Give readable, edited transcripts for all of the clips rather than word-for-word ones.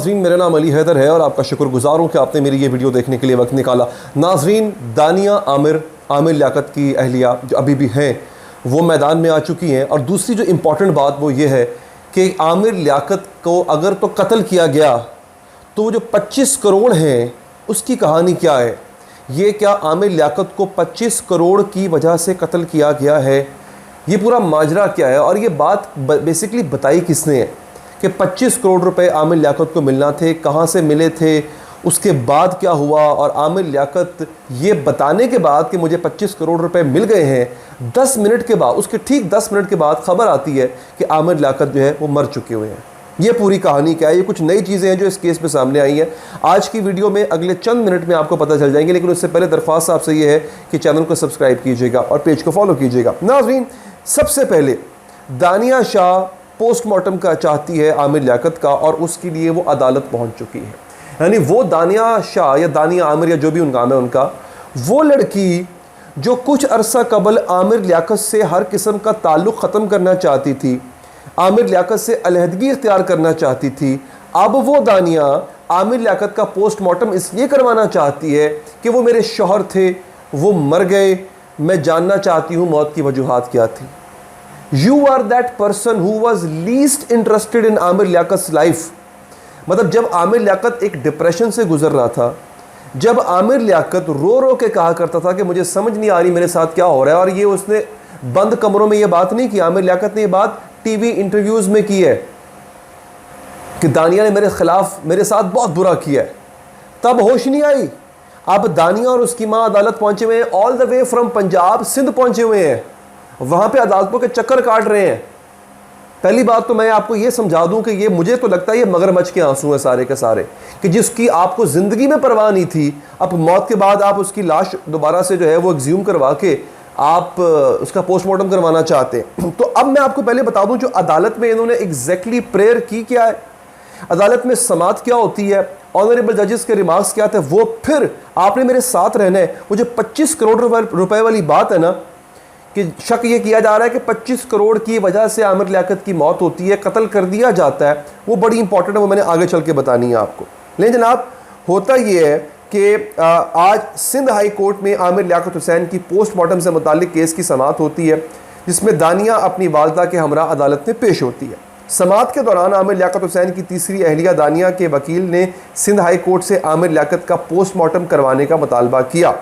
नाज़रीन, मेरा नाम अली हैदर है और आपका शुक्रगुजार हूँ कि आपने मेरी ये वीडियो देखने के लिए वक्त निकाला। नाज़रीन, दानिया आमिर लियाकत की अहलिया जो अभी भी हैं वो मैदान में आ चुकी हैं। और दूसरी जो इम्पॉर्टेंट बात वो ये है कि आमिर लियाकत को अगर तो कत्ल किया गया तो वो जो 25 करोड़ हैं उसकी कहानी क्या है? ये क्या आमिर लियाकत को 25 करोड़ की वजह से कत्ल किया गया है? ये पूरा माजरा क्या है? और ये बात बेसिकली बताई किसने है कि 25 करोड़ रुपए आमिर लियाकत को मिलना थे, कहाँ से मिले थे, उसके बाद क्या हुआ? और आमिर लियाकत ये बताने के बाद कि मुझे 25 करोड़ रुपए मिल गए हैं, 10 मिनट के बाद, उसके ठीक 10 मिनट के बाद खबर आती है कि आमिर लियाकत जो है वो मर चुके हुए हैं। ये पूरी कहानी क्या है? ये कुछ नई चीज़ें हैं जो इस केस में सामने आई हैं। आज की वीडियो में अगले चंद मिनट में आपको पता चल जाएंगे, लेकिन उससे पहले दरख्वास्त आपसे ये है कि चैनल को सब्सक्राइब कीजिएगा और पेज को फॉलो कीजिएगा। नाज़रीन, सबसे पहले दानिया शाह पोस्टमार्टम का चाहती है आमिर लियाकत का, और उसके लिए वो अदालत पहुंच चुकी है। यानी वो दानिया शाह या दानिया आमिर या जो भी उनका नाम है उनका, वो लड़की जो कुछ अरसा कबल आमिर लियाकत से हर किस्म का ताल्लुक़ ख़त्म करना चाहती थी, आमिर लियाकत से अलहदगी इख्तियार करना चाहती थी, अब वो दानिया आमिर लियाकत का पोस्टमार्टम इसलिए करवाना चाहती है कि वो मेरे शौहर थे, वो मर गए, मैं जानना चाहती हूँ मौत की वजूहात क्या थी। You are that person who was least interested in Aamir Liaquat life. मतलब जब आमिर लियाकत एक डिप्रेशन से गुजर रहा था, जब आमिर लियाकत रो रो के कहा करता था कि मुझे समझ नहीं आ रही मेरे साथ क्या हो रहा है, और ये उसने बंद कमरों में ये बात नहीं की, आमिर लियाकत ने ये बात टीवी इंटरव्यूज में की है कि दानिया ने मेरे खिलाफ मेरे साथ बहुत बुरा किया है, तब होश नहीं आई। अब दानिया और उसकी माँ अदालत पहुंचे हुए हैं, all the way from Punjab, Sindh पहुंचे हुए हैं, वहां पे अदालतों के चक्कर काट रहे हैं। पहली बात तो मैं आपको ये समझा दूं कि ये मुझे तो लगता है ये मगरमच्छ के आंसू हैं सारे के सारे, कि जिसकी आपको ज़िंदगी में परवाह नहीं थी, अब मौत के बाद आप उसकी लाश दोबारा से जो है वो एक्ज्यूम करवा के आप उसका पोस्टमार्टम करवाना चाहते हैं। तो अब मैं आपको पहले बता दूं जो अदालत में इन्होंने एग्जैक्टली प्रेयर की क्या है, अदालत में समात क्या होती है, ऑनरेबल जजेस के रिमार्क्स क्या थे, वो फिर आपने मेरे साथ रहना है। वो जो 25 करोड़ रुपए वाली बात है ना, कि शक ये किया जा रहा है कि 25 करोड़ की वजह से आमिर लियाकत की मौत होती है, कत्ल कर दिया जाता है, वो बड़ी इंपॉर्टेंट है, वो मैंने आगे चल के बतानी है आपको। लेकिन जनाब, होता ये है कि आज सिंध हाई कोर्ट में आमिर लियाकत हुसैन की पोस्टमार्टम से मुतालिक केस की समात होती है, जिसमें दानिया अपनी वालदा के हमरा अदालत में पेश होती है। समात के दौरान आमिर लियाकत हुसैन की तीसरी अहलिया दानिया के वकील ने सिंध हाई कोर्ट से आमिर लियाकत का पोस्टमार्टम करवाने का मुतालबा किया।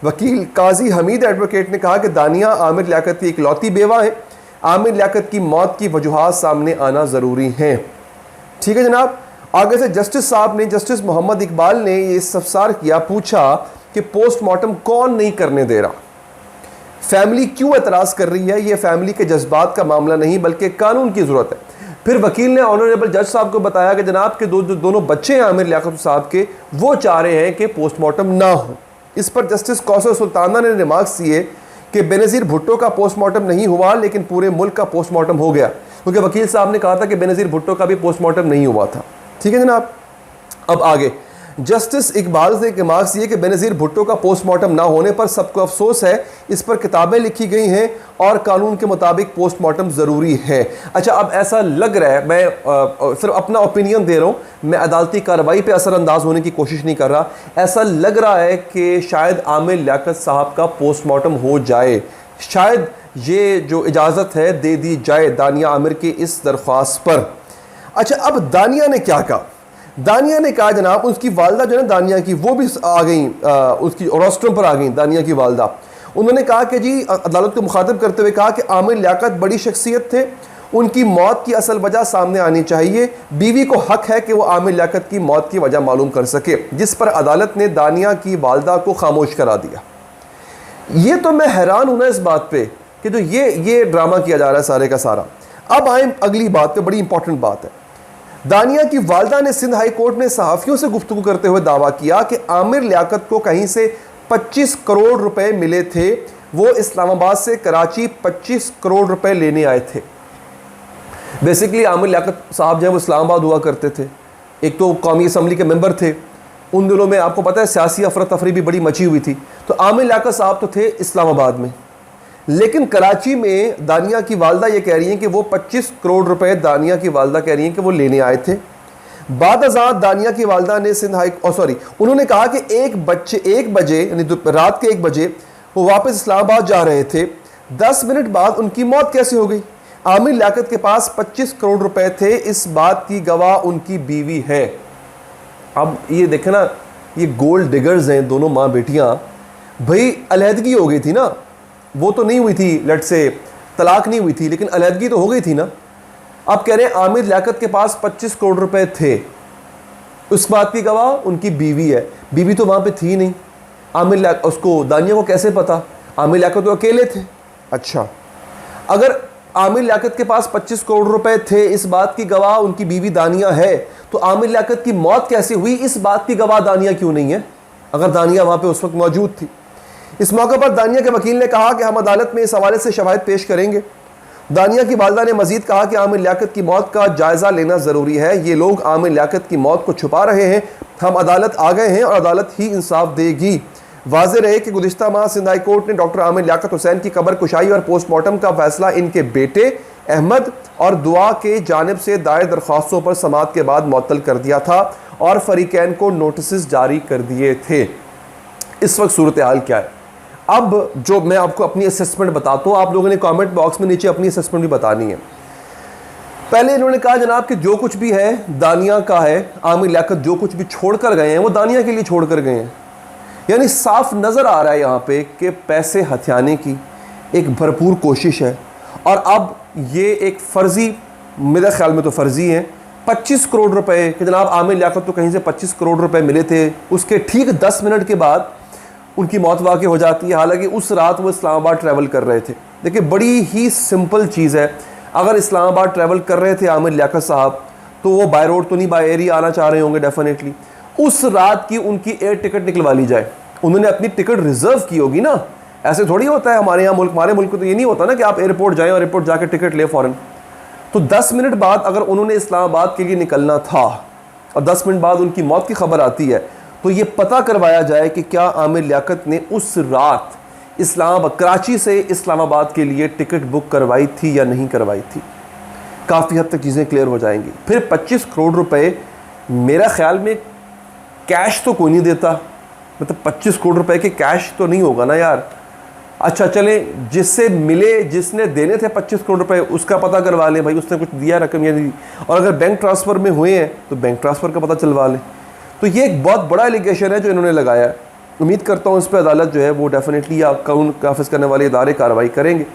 वकील काजी हमीद एडवोकेट ने कहा कि दानिया आमिर लियाकत की इकलौती बेवा है, आमिर लियाकत की मौत की वजूहात सामने आना ज़रूरी हैं। ठीक है जनाब। आगे से जस्टिस साहब ने, जस्टिस मोहम्मद इकबाल ने ये इस्तफसार किया, पूछा कि पोस्टमार्टम कौन नहीं करने दे रहा, फैमिली क्यों एतराज़ कर रही है? ये फैमिली के जज्बात का मामला नहीं बल्कि कानून की ज़रूरत है। फिर वकील ने ऑनरेबल जज साहब को बताया कि जनाब के दोनों बच्चे हैं आमिर लियाकत साहब के, वो चाह रहे हैं कि पोस्टमार्टम ना हो। इस पर जस्टिस कौसर सुल्ताना ने रिमार्क्स दिए कि बेनज़ीर भुट्टो का पोस्टमार्टम नहीं हुआ लेकिन पूरे मुल्क का पोस्टमार्टम हो गया, क्योंकि वकील साहब ने कहा था कि बेनज़ीर भुट्टो का भी पोस्टमार्टम नहीं हुआ था। ठीक है जनाब। अब आगे जस्टिस इकबाल से रिमार्क्स ये कि बेनज़ीर भुट्टो का पोस्टमार्टम ना होने पर सबको अफसोस है, इस पर किताबें लिखी गई हैं और कानून के मुताबिक पोस्टमार्टम ज़रूरी है। अच्छा, अब ऐसा लग रहा है, मैं सिर्फ अपना ओपिनियन दे रहा हूँ, मैं अदालती कार्रवाई पे असरअंदाज होने की कोशिश नहीं कर रहा, ऐसा लग रहा है कि शायद आमिर लियाकत साहब का पोस्टमार्टम हो जाए, शायद ये जो इजाज़त है दे दी जाए दानिया आमिर की इस दरख्वास्त पर। अच्छा, अब दानिया ने क्या कहा? दानिया ने कहा जनाब, उसकी वालदा जो है दानिया की, वो भी आ गई, उसकी रोस्ट्रम पर आ गई दानिया की वालदा। उन्होंने कहा कि जी, अदालत को मुखातिब करते हुए कहा कि आमिर लियाकत बड़ी शख्सियत थे, उनकी मौत की असल वजह सामने आनी चाहिए, बीवी को हक है कि वो आमिर लियाकत की मौत की वजह मालूम कर सके, जिस पर अदालत ने दानिया की वालदा को खामोश करा दिया। ये तो मैं हैरान हूं ना इस बात पे कि जो ये ड्रामा किया जा रहा है सारे का सारा। अब आए अगली बात पे, बड़ी इंपॉर्टेंट बात है। दानिया की वालदा ने सिंध हाई कोर्ट में सहाफ़ियों से गुफ्तगू करते हुए दावा किया कि आमिर लियाकत को कहीं से 25 करोड़ रुपए मिले थे, वो इस्लामाबाद से कराची 25 करोड़ रुपए लेने आए थे। बेसिकली आमिर लियाकत साहब जो है वो इस्लामाबाद हुआ करते थे, एक तो कौमी असम्बली के मेंबर थे, उन दिनों में आपको पता है सियासी अफरा तफरी भी बड़ी मची हुई थी, तो आमिर लियाकत साहब तो थे इस्लामाबाद में, लेकिन कराची में दानिया की वालदा ये कह रही हैं कि वो 25 करोड़ रुपए दानिया की वालदा कह रही हैं कि वो लेने आए थे। बाद अज़ान दानिया की वालदा ने सिंध हाई सॉरी उन्होंने कहा कि 1 बजे यानी रात के 1 बजे वो वापस इस्लामाबाद जा रहे थे। 10 मिनट बाद उनकी मौत कैसे हो गई? आमिर लियाकत के पास 25 करोड़ रुपए थे, इस बात की गवाह उनकी बीवी है। अब ये देखे ना, ये गोल्ड डिगर्स हैं दोनों माँ बेटियाँ। भाई अलहदगी हो गई थी ना, वो तो नहीं हुई थी, लेट से तलाक नहीं हुई थी, लेकिन अलहदगी तो हो गई थी ना। आप कह रहे हैं आमिर लियाकत के पास 25 करोड़ रुपए थे, उस बात की गवाह उनकी बीवी है। बीवी तो वहाँ पे थी नहीं, आमिर उसको दानिया को कैसे पता? आमिर लियाकत तो अकेले थे। अच्छा, अगर आमिर लियाकत के पास 25 करोड़ रुपए थे, इस बात की गवाह उनकी बीवी दानिया है, तो आमिर लियाकत की मौत कैसे हुई, इस बात की गवाह दानिया क्यों नहीं है, अगर दानिया वहाँ पे उस वक्त मौजूद थी? इस मौके पर दानिया के वकील ने कहा कि हम अदालत में इस हवाले से शवाहिद पेश करेंगे। दानिया की वालदा ने मजीद कहा कि आमिर लियाकत की मौत का जायज़ा लेना ज़रूरी है, ये लोग आमिर लियाकत की मौत को छुपा रहे हैं। हम अदालत आ गए हैं और अदालत ही इंसाफ देगी। वाज़ेह रहे कि गुज़िश्ता माह सिंध हाई कोर्ट ने डॉक्टर आमिर लियाकत हुसैन की कब्र कुशाई और पोस्टमार्टम का फैसला इनके बेटे अहमद और दुआ के जानिब से दायर दरख्वास्तों पर समाअत के बाद मुअत्तल कर दिया था और फरीकैन को नोटिस जारी कर दिए थे। इस वक्त सूरत हाल क्या है? अब जो मैं आपको अपनी असेसमेंट बताता हूँ, आप लोगों ने कमेंट बॉक्स में नीचे अपनी असेसमेंट भी बतानी है। पहले इन्होंने कहा जनाब कि जो कुछ भी है दानिया का है, आमिर लियाकत जो कुछ भी छोड़ कर गए हैं वो दानिया के लिए छोड़ कर गए हैं। यानी साफ नज़र आ रहा है यहाँ पे कि पैसे हथियाने की एक भरपूर कोशिश है। और अब ये एक फ़र्ज़ी, मेरे ख्याल में तो फ़र्ज़ी है, 25 करोड़ रुपए कि जनाब आमिर लियाकत तो कहीं से 25 करोड़ रुपए मिले थे, उसके ठीक 10 मिनट के बाद उनकी मौत वाक़ई हो जाती है। हालांकि उस रात वो इस्लामाबाद ट्रैवल कर रहे थे। देखिए बड़ी ही सिंपल चीज़ है, अगर इस्लामाबाद ट्रैवल कर रहे थे आमिर लियाकत साहब तो वो बाय रोड तो नहीं, बाय एयर ही आना चाह रहे होंगे डेफिनेटली। उस रात की उनकी एयर टिकट निकलवा ली जाए, उन्होंने अपनी टिकट रिजर्व की होगी ना। ऐसे थोड़ी होता है हमारे यहाँ मुल्क, हमारे मुल्क में तो ये नहीं होता ना कि आप एयरपोर्ट जाएँ और एयरपोर्ट जाकर टिकट ले फ़ौरन। तो 10 मिनट बाद अगर उन्होंने इस्लामाबाद के लिए निकलना था और 10 मिनट बाद उनकी मौत की खबर आती है, तो ये पता करवाया जाए कि क्या आमिर लियाकत ने उस रात कराची से इस्लामाबाद के लिए टिकट बुक करवाई थी या नहीं करवाई थी। काफ़ी हद तक चीज़ें क्लियर हो जाएंगी। फिर 25 करोड़ रुपए मेरा ख्याल में कैश तो कोई नहीं देता, मतलब 25 करोड़ रुपए के कैश तो नहीं होगा ना यार। अच्छा चले, जिससे मिले, जिसने देने थे 25 करोड़ रुपए, उसका पता करवा लें भाई उसने कुछ दिया रकम या नहीं, और अगर बैंक ट्रांसफ़र में हुए हैं तो बैंक ट्रांसफ़र का पता चलवा लें। तो ये एक बहुत बड़ा एलिगेशन है जो इन्होंने लगाया है। उम्मीद करता हूँ इस पर अदालत जो है वो डेफिनेटली या कानून नाफिज करने वाले इदारे कार्रवाई करेंगे।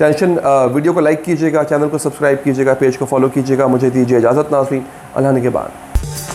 वीडियो को लाइक कीजिएगा, चैनल को सब्सक्राइब कीजिएगा, पेज को फॉलो कीजिएगा। मुझे दीजिए इजाज़त नाज़रीन, अल्लाह ने के बाद।